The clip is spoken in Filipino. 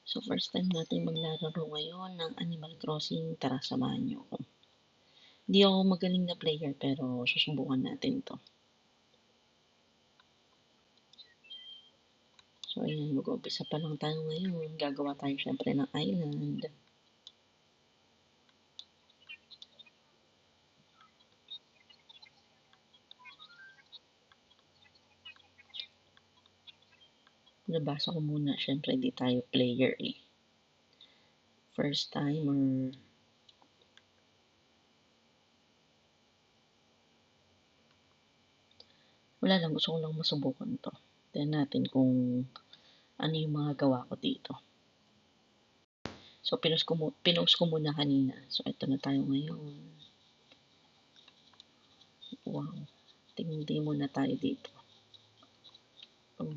So, first time natin maglalaro ngayon ng Animal Crossing. Tara, samahan niyo ako. Hindi ako magaling na player pero susubukan natin to. So, ayan, mag-uumpisa pa lang tayo ngayon. Gagawa tayo syempre ng island. Nabasa ko muna, syempre di tayo player eh. First timer. Wala lang, gusto ko lang masubukan to. Tignan natin kung ano yung mga gawa ko dito. So, pinost ko muna kanina. So, ito na tayo ngayon. Wow. Tingin muna tayo dito. Oh.